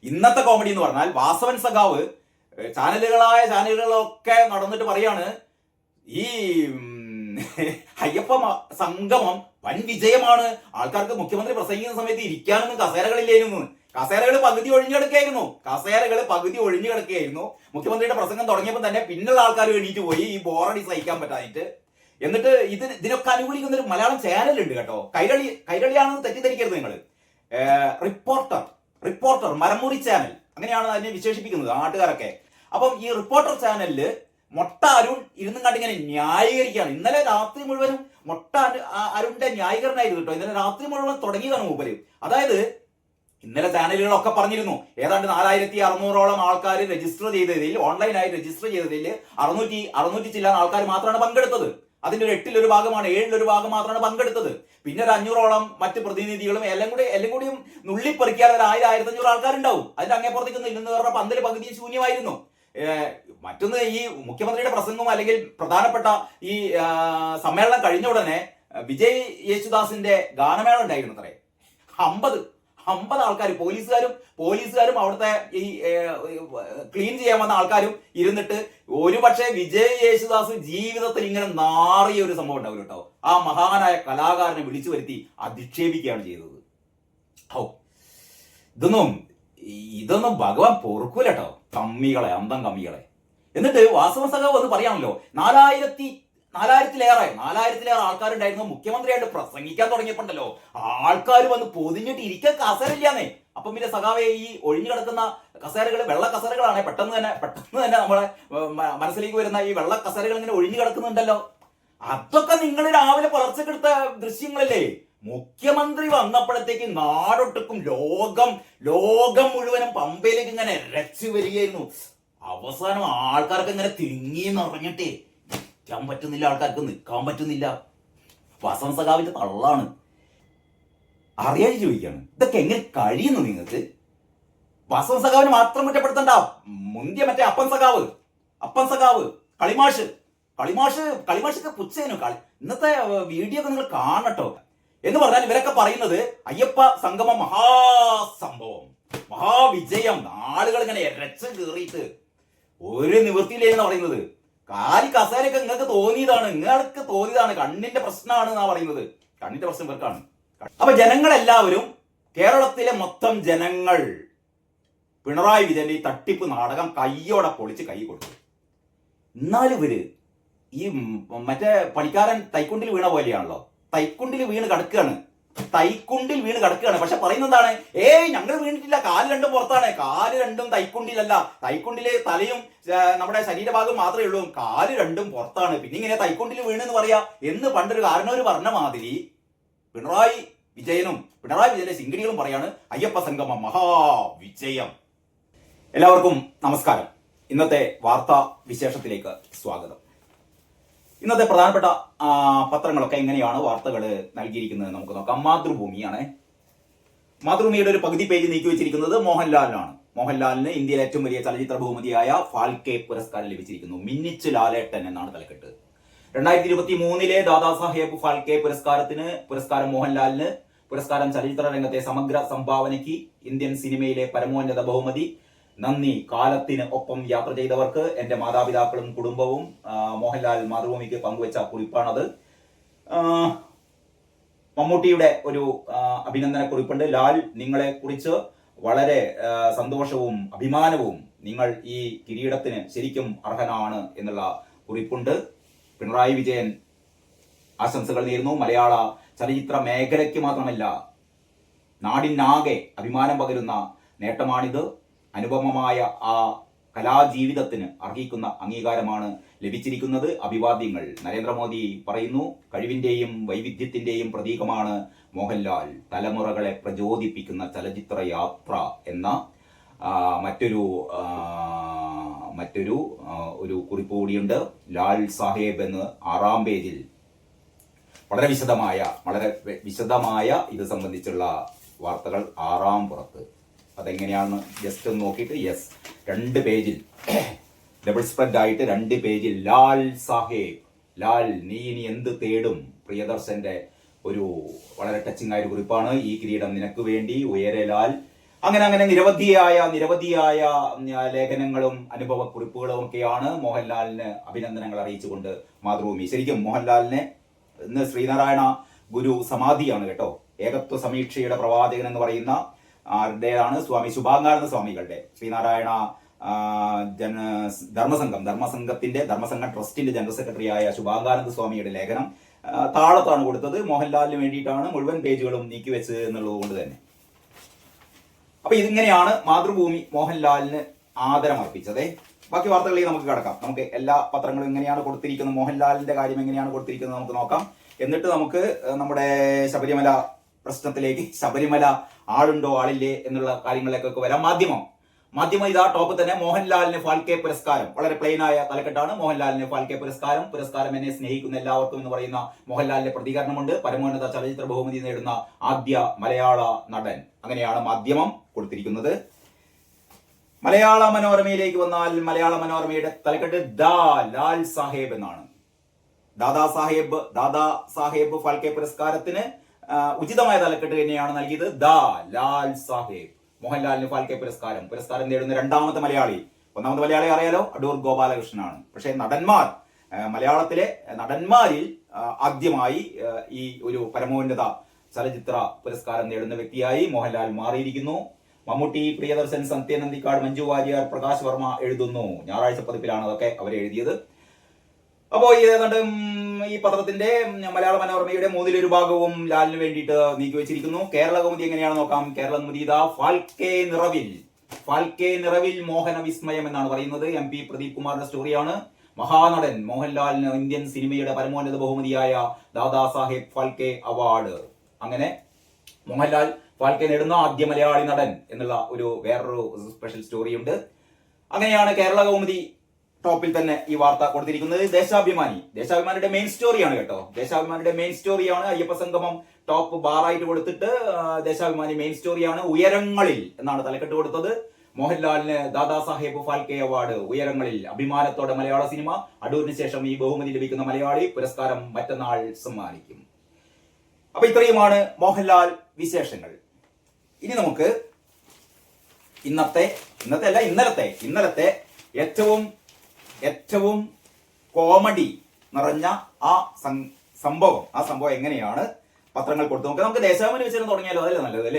ഇന്നത്തെ കോമഡി എന്ന് പറഞ്ഞാൽ വാസവൻ സഖാവ് ചാനലുകളൊക്കെ നടന്നിട്ട് പറയാണ് ഈ അയ്യപ്പ സംഗമം വൻ വിജയമാണ്. ആൾക്കാർക്ക് മുഖ്യമന്ത്രി പ്രസംഗിക്കുന്ന സമയത്ത് ഇരിക്കാനൊന്നും കസേരകളില്ലായിരുന്നു. കസേരകൾ പകുതി ഒഴിഞ്ഞു കിടക്കുകയായിരുന്നു. മുഖ്യമന്ത്രിയുടെ പ്രസംഗം തുടങ്ങിയപ്പോൾ തന്നെ പിന്നുള്ള ആൾക്കാർ എണീറ്റ് പോയി, ഈ ബോറടി സഹിക്കാൻ പറ്റാതിട്ട്. എന്നിട്ട് ഇതിനൊക്കെ അനുകൂലിക്കുന്ന ഒരു മലയാളം ചാനലുണ്ട് കേട്ടോ. കൈരളിയാണെന്ന് തെറ്റിദ്ധരിക്കരുത് നിങ്ങൾ. റിപ്പോർട്ടർ മരമുറി ചാനൽ, അങ്ങനെയാണ് അതിനെ വിശേഷിപ്പിക്കുന്നത് നാട്ടുകാരൊക്കെ. അപ്പം ഈ റിപ്പോർട്ടർ ചാനലില് മൊട്ട അരുൺ ഇരുന്നും കണ്ടിങ്ങനെ ന്യായീകരിക്കുകയാണ്. ഇന്നലെ രാത്രി മുഴുവനും മൊട്ട അരുണിന്റെ ന്യായീകരണമായിരുന്നു കേട്ടോ. ഇന്നലെ രാത്രി മുഴുവൻ തുടങ്ങിയതാണ് മൂപ്പര്. അതായത് ഇന്നലെ ചാനലുകളൊക്കെ പറഞ്ഞിരുന്നു ഏതാണ്ട് 4600ഓളം ആൾക്കാർ രജിസ്റ്റർ ചെയ്തതിൽ, ഓൺലൈനായി രജിസ്റ്റർ ചെയ്തതിൽ 600 ചില്ലാൻ ആൾക്കാർ മാത്രമാണ് പങ്കെടുത്തത്. അതിന്റെ ഒരു 8-ൽ 1 ഭാഗമാണ്, 7-ൽ 1 ഭാഗം മാത്രമാണ് പങ്കെടുത്തത്. പിന്നെ ഒരു 500ഓളം മറ്റ് പ്രതിനിധികളും എല്ലാം കൂടിയും നുള്ളിപ്പറിക്കാൻ ഒരു 1000-1500 ആൾക്കാരുണ്ടാവും. അതിന്റെ അങ്ങേപ്പുറത്തേക്ക് നില്ലെന്ന് പറഞ്ഞ പന്തല് പകുതിയും ശൂന്യമായിരുന്നു. മറ്റൊന്ന്, ഈ മുഖ്യമന്ത്രിയുടെ പ്രസംഗവും അല്ലെങ്കിൽ പ്രധാനപ്പെട്ട ഈ സമ്മേളനം കഴിഞ്ഞ ഉടനെ വിജയ് യേശുദാസിന്റെ ഗാനമേള ഉണ്ടായിരുന്നു. അത്രേ 50 ആൾക്കാർ, പോലീസുകാരും അവിടുത്തെ ഈ ക്ലീൻ ചെയ്യാൻ വന്ന ആൾക്കാരും ഇരുന്നിട്ട്, ഒരുപക്ഷെ വിജയ് യേശുദാസ് ജീവിതത്തിൽ ഇങ്ങനെ നാറിയ ഒരു സംഭവം ഉണ്ടാവില്ല കേട്ടോ. ആ മഹാനായ കലാകാരനെ വിളിച്ചു വരുത്തി അധിക്ഷേപിക്കുകയാണ് ചെയ്തത്. ഇതൊന്നും ഭഗവാൻ പൊറുക്കൂല കേട്ടോ. അന്തം കമ്മികളെ. എന്നിട്ട് വാസവൻ സഖാവ് വന്ന് പറയാണല്ലോ, 4000-ലേറെ ആൾക്കാരുണ്ടായിരുന്നു. മുഖ്യമന്ത്രിയായിട്ട് പ്രസംഗിക്കാൻ തുടങ്ങിയപ്പോണ്ടല്ലോ ആൾക്കാർ വന്ന് പൊതിഞ്ഞിട്ട് ഇരിക്കാൻ കസേരയില്ലാന്നേ. അപ്പം പിന്നെ സഖാവെ, ഈ ഒഴിഞ്ഞു കിടക്കുന്ന കസേരകൾ വെള്ള കസേരകളാണ്. പെട്ടെന്ന് തന്നെ നമ്മളെ മനസ്സിലേക്ക് വരുന്ന ഈ വെള്ള കസേരകൾ ഇങ്ങനെ ഒഴിഞ്ഞു കിടക്കുന്നുണ്ടല്ലോ. അതൊക്കെ നിങ്ങൾ രാവിലെ പുലർച്ചെടുത്ത ദൃശ്യങ്ങളല്ലേ. മുഖ്യമന്ത്രി വന്നപ്പോഴത്തേക്ക് നാടൊട്ടുക്കും ലോകം മുഴുവനും പമ്പയിലേക്ക് ഇങ്ങനെ രച്ചു വരികയായിരുന്നു. അവസാനം ആൾക്കാർക്ക് ഇങ്ങനെ തിങ്ങി നിറഞ്ഞിട്ടേ നിൽക്കാൻ പറ്റുന്നില്ല, ആൾക്കാർക്ക് നിൽക്കാൻ പറ്റുന്നില്ല. വാസവൻ സഖാവിന്റെ തള്ളാണ്. അറിയാതെ ചോദിക്കാണ്, ഇതൊക്കെ എങ്ങനെ കഴിയുന്നു നിങ്ങൾക്ക്? വാസവൻ സഖാവിന് മാത്രം കുറ്റപ്പെടുത്തണ്ട. മുന്തിയ മറ്റേ അപ്പൻ സഖാവ് കളിമാഷൊക്കെ പുച്ഛേനു. ഇന്നത്തെ വീഡിയോ ഒക്കെ നിങ്ങൾ കാണട്ടോ. എന്ന് പറഞ്ഞാൽ ഇവരൊക്കെ പറയുന്നത് അയ്യപ്പ സംഗമം മഹാസംഭവം, മഹാവിജയം, ആളുകൾ ഇങ്ങനെ ഇരച്ച് കയറിയിട്ട് ഒരു നിവൃത്തിയില്ലേന്ന് പറയുന്നത്. കസേരയൊക്കെ നിങ്ങൾക്ക് തോന്നിയതാണ്, കണ്ണിന്റെ പ്രശ്നമാണ് എന്നാ പറയുന്നത്. കണ്ണിന്റെ പ്രശ്നം ഇവർക്കാണ്. അപ്പൊ ജനങ്ങളെല്ലാവരും, കേരളത്തിലെ മൊത്തം ജനങ്ങൾ പിണറായി വിജയന്റെ ഈ തട്ടിപ്പ് നാടകം കയ്യോടെ പൊളിച്ച് കൈ കൊടുത്തു. എന്നാലും ഇവര് ഈ മറ്റേ പണിക്കാരൻ തൈക്കുണ്ടിൽ വീണ പോലെയാണല്ലോ. തൈക്കുണ്ടിൽ വീണ് കിടക്കുകയാണ്. പക്ഷെ പറയുന്നത് എന്താണ്? ഞങ്ങൾ വീണിട്ടില്ല, കാല് രണ്ടും പുറത്താണ്. കാല് രണ്ടും തൈക്കുണ്ടിലല്ല. തൈക്കുണ്ടില് തലയും നമ്മുടെ ശരീരഭാഗം മാത്രമേ ഉള്ളൂ, കാല് രണ്ടും പുറത്താണ്. പിന്നെ ഇങ്ങനെ തൈക്കുണ്ടിൽ വീണെന്ന് പറയാ എന്ന് പണ്ടൊരു കാരണവര് പറഞ്ഞ മാതിരി പിണറായി വിജയന്റെ സിംഗിടികളും പറയാണ് അയ്യപ്പ സംഗമം മഹാവിജയം. എല്ലാവർക്കും നമസ്കാരം. ഇന്നത്തെ വാർത്താ വിശേഷത്തിലേക്ക് സ്വാഗതം. ഇന്നത്തെ പ്രധാനപ്പെട്ട പത്രങ്ങളൊക്കെ എങ്ങനെയാണ് വാർത്തകൾ നൽകിയിരിക്കുന്നത് നമുക്ക് നോക്കാം. മാതൃഭൂമിയുടെ ഒരു പകുതി പേജ് നീക്കി വെച്ചിരിക്കുന്നത് മോഹൻലാലിനാണ്. മോഹൻലാലിന് ഇന്ത്യയിലെ ഏറ്റവും വലിയ ചലച്ചിത്ര ബഹുമതിയായ ഫാൽക്കെ പുരസ്കാരം ലഭിച്ചിരിക്കുന്നു. മിന്നിച്ച് ലാലേട്ടൻ എന്നാണ് തലക്കെട്ട്. 2023 ദാദാസാഹേബ് ഫാൽക്കെ പുരസ്കാരം മോഹൻലാലിന്. പുരസ്കാരം ചലച്ചിത്ര രംഗത്തെ സമഗ്ര സംഭാവനയ്ക്ക്, ഇന്ത്യൻ സിനിമയിലെ പരമോന്നത ബഹുമതി. നന്ദി, കാലത്തിന് ഒപ്പം യാത്ര ചെയ്തവർക്ക്, എന്റെ മാതാപിതാക്കളും കുടുംബവും. മോഹൻലാൽ മാതൃഭൂമിക്ക് പങ്കുവച്ച കുറിപ്പാണത്. മമ്മൂട്ടിയുടെ ഒരു അഭിനന്ദന കുറിപ്പുണ്ട്. ലാൽ, നിങ്ങളെ കുറിച്ച് വളരെ സന്തോഷവും അഭിമാനവും, നിങ്ങൾ ഈ കിരീടത്തിന് ശരിക്കും അർഹനാണ് എന്നുള്ള കുറിപ്പുണ്ട്. പിണറായി വിജയൻ ആശംസകൾ നേരുന്നു. മലയാള ചലച്ചിത്ര മേഖലയ്ക്ക് മാത്രമല്ല നാടിനാകെ അഭിമാനം പകരുന്ന നേട്ടമാണിത്. അനുപമമായ ആ കലാജീവിതത്തിന് അർഹിക്കുന്ന അംഗീകാരമാണ് ലഭിച്ചിരിക്കുന്നത്. അഭിവാദ്യങ്ങൾ. നരേന്ദ്രമോദി പറയുന്നു, കഴിവിന്റെയും വൈവിധ്യത്തിന്റെയും പ്രതീകമാണ് മോഹൻലാൽ. തലമുറകളെ പ്രചോദിപ്പിക്കുന്ന ചലച്ചിത്ര യാത്ര എന്ന മറ്റൊരു ഒരു കുറിപ്പ് കൂടിയുണ്ട്. ലാൽ സാഹേബ് എന്ന് 6-ാം പേജിൽ വളരെ വിശദമായ ഇത് സംബന്ധിച്ചുള്ള വാർത്തകൾ 6-ാം പുറത്ത്. അതെങ്ങനെയാണെന്ന് ജസ്റ്റ് ഒന്ന് നോക്കിയിട്ട്, 2 പേജിൽ ഡബിൾ സ്പ്രെഡ് ആയിട്ട് 2 പേജിൽ ലാൽ സാഹേബ്, ലാൽ നീ ഇനി എന്ത് തേടും, പ്രിയദർശന്റെ ഒരു വളരെ ടച്ചിങ് ആയ ഒരു കുറിപ്പാണ്. ഈ കിരീടം നിനക്ക് വേണ്ടി, ഉയരെ ലാൽ, അങ്ങനെ അങ്ങനെ നിരവധിയായ ലേഖനങ്ങളും അനുഭവക്കുറിപ്പുകളും ഒക്കെയാണ് മോഹൻലാലിന് അഭിനന്ദനങ്ങൾ അറിയിച്ചുകൊണ്ട് മാതൃഭൂമി. ശരിക്കും മോഹൻലാലിനെ ഇന്ന് ശ്രീനാരായണ ഗുരു സമാധിയാണ് കേട്ടോ. ഏകത്വ സമീക്ഷയുടെ പ്രവാചകൻ എന്ന് പറയുന്ന ആരുടെയാണ്? സ്വാമി ശുഭാംഗാനന്ദ സ്വാമികളുടെ ശ്രീനാരായണ ധർമ്മസംഘം ട്രസ്റ്റിന്റെ ജനറൽ സെക്രട്ടറിയായ ശുഭാംഗാനന്ദ സ്വാമിയുടെ ലേഖനം താളത്താണ് കൊടുത്തത്. മോഹൻലാലിന് വേണ്ടിയിട്ടാണ് മുഴുവൻ പേജുകളും നീക്കിവെച്ചത് എന്നുള്ളത് കൊണ്ട് തന്നെ. അപ്പൊ ഇതിങ്ങനെയാണ് മാതൃഭൂമി മോഹൻലാലിന് ആദരമർപ്പിച്ചത്. ബാക്കി വാർത്തകളിലേക്ക് നമുക്ക് കടക്കാം. നമുക്ക് എല്ലാ പത്രങ്ങളും എങ്ങനെയാണ് കൊടുത്തിരിക്കുന്നത്, മോഹൻലാലിന്റെ കാര്യം എങ്ങനെയാണ് കൊടുത്തിരിക്കുന്നത് നമുക്ക് നോക്കാം. എന്നിട്ട് നമുക്ക് നമ്മുടെ ശബരിമല പ്രശ്നത്തിലേക്ക്, ശബരിമല ആളുണ്ടോ ആളില്ലേ എന്നുള്ള കാര്യങ്ങളിലേക്കൊക്കെ വരാം. മാധ്യമം ഇതാ ടോപ്പ് തന്നെ. മോഹൻലാലിന് ഫാൽക്കെ പുരസ്കാരം. വളരെ പ്ലെയിനായ തലക്കെട്ടാണ്. മോഹൻലാലിന് ഫാൽക്കെ പുരസ്കാരം എന്നെ സ്നേഹിക്കുന്ന എല്ലാവർക്കും എന്ന് പറയുന്ന മോഹൻലാലിന്റെ പ്രതികരണമുണ്ട്. പരമോന്നത ചലച്ചിത്ര ബഹുമതി നേടുന്ന ആദ്യ മലയാള നടൻ. അങ്ങനെയാണ് മാധ്യമം കൊടുത്തിരിക്കുന്നത്. മലയാള മനോരമയിലേക്ക് വന്നാൽ മലയാള മനോരമയുടെ തലക്കെട്ട് ദാ ലാൽ സാഹേബ് എന്നാണ്. ദാദാ സാഹേബ് ഫാൽക്കെ പുരസ്കാരത്തിന് ഉചിതമായ തലക്കെട്ട് തന്നെയാണ് നൽകിയത്. ദാ ലാൽ സാഹേബ്. മോഹൻലാലിന് ഫാൽക്കെ പുരസ്കാരം നേടുന്ന രണ്ടാമത്തെ മലയാളി. ഒന്നാമത്തെ മലയാളി അറിയാലോ, അടൂർ ഗോപാലകൃഷ്ണനാണ്. പക്ഷേ മലയാളത്തിലെ നടന്മാരിൽ ആദ്യമായി ഈ ഒരു പരമോന്നത ചലച്ചിത്ര പുരസ്കാരം നേടുന്ന വ്യക്തിയായി മോഹൻലാൽ മാറിയിരിക്കുന്നു. മമ്മൂട്ടി, പ്രിയദർശൻ, സത്യൻ അന്തിക്കാട്, മഞ്ജു വാര്യർ, പ്രകാശ് വർമ്മ എഴുതുന്നു. ഞായറാഴ്ച പതിപ്പിലാണ് അതൊക്കെ അവരെഴുതിയത്. അപ്പോൾ ഏതാണ്ട് ഈ പത്രത്തിന്റെ മലയാള മനോരമയുടെ മൂന്നിലൊരു ഭാഗവും ലാലിന് വേണ്ടിയിട്ട് നീക്കിവെച്ചിരിക്കുന്നു. കേരള കൗമുദി എങ്ങനെയാണ് നോക്കാം. കേരള കൗമുദി ഇതാ ഫാൽക്കെ നിറവിൽ മോഹന വിസ്മയം എന്നാണ് പറയുന്നത്. MP പ്രദീപ് കുമാറിന്റെ സ്റ്റോറിയാണ്. മഹാനടൻ മോഹൻലാലിന് ഇന്ത്യൻ സിനിമയുടെ പരമോന്നത ബഹുമതിയായ ദാദാ സാഹേബ് ഫാൽക്കെ അവാർഡ്. അങ്ങനെ മോഹൻലാൽ ഫാൽക്കെ നേടുന്ന ആദ്യ മലയാളി നടൻ എന്നുള്ള വേറൊരു സ്പെഷ്യൽ സ്റ്റോറിയുണ്ട്. അങ്ങനെയാണ് കേരള കൗമുദി ടോപ്പിൽ തന്നെ ഈ വാർത്ത കൊടുത്തിരിക്കുന്നത്. ദേശാഭിമാനിയുടെ മെയിൻ സ്റ്റോറിയാണ് കേട്ടോ. ദേശാഭിമാനിയുടെ മെയിൻ സ്റ്റോറിയാണ്. അയ്യപ്പ സംഗമം ടോപ്പ് ബാറായിട്ട് കൊടുത്തിട്ട് ദേശാഭിമാനി മെയിൻ സ്റ്റോറിയാണ്. ഉയരങ്ങളിൽ എന്നാണ് തലക്കെട്ട് കൊടുത്തത്. മോഹൻലാലിന് ദാദാ സാഹേബ് ഫാൽക്കെ അവാർഡ്. ഉയരങ്ങളിൽ അഭിമാനത്തോടെ മലയാള സിനിമ. അടൂരിന് ശേഷം ഈ ബഹുമതി ലഭിക്കുന്ന മലയാളി. പുരസ്കാരം മറ്റന്നാൾ സമ്മാനിക്കും. അപ്പൊ ഇത്രയുമാണ് മോഹൻലാൽ വിശേഷങ്ങൾ. ഇനി നമുക്ക് ഇന്നലത്തെ ഏറ്റവും കോമഡി നിറഞ്ഞ ആ സംഭവം എങ്ങനെയാണ് പത്രങ്ങൾ കൊടുത്തു നോക്കുക. നമുക്ക് ദേശാഭിമാനി വെച്ച് തുടങ്ങിയാലോ? അതല്ലേ നല്ലത് അല്ലേ?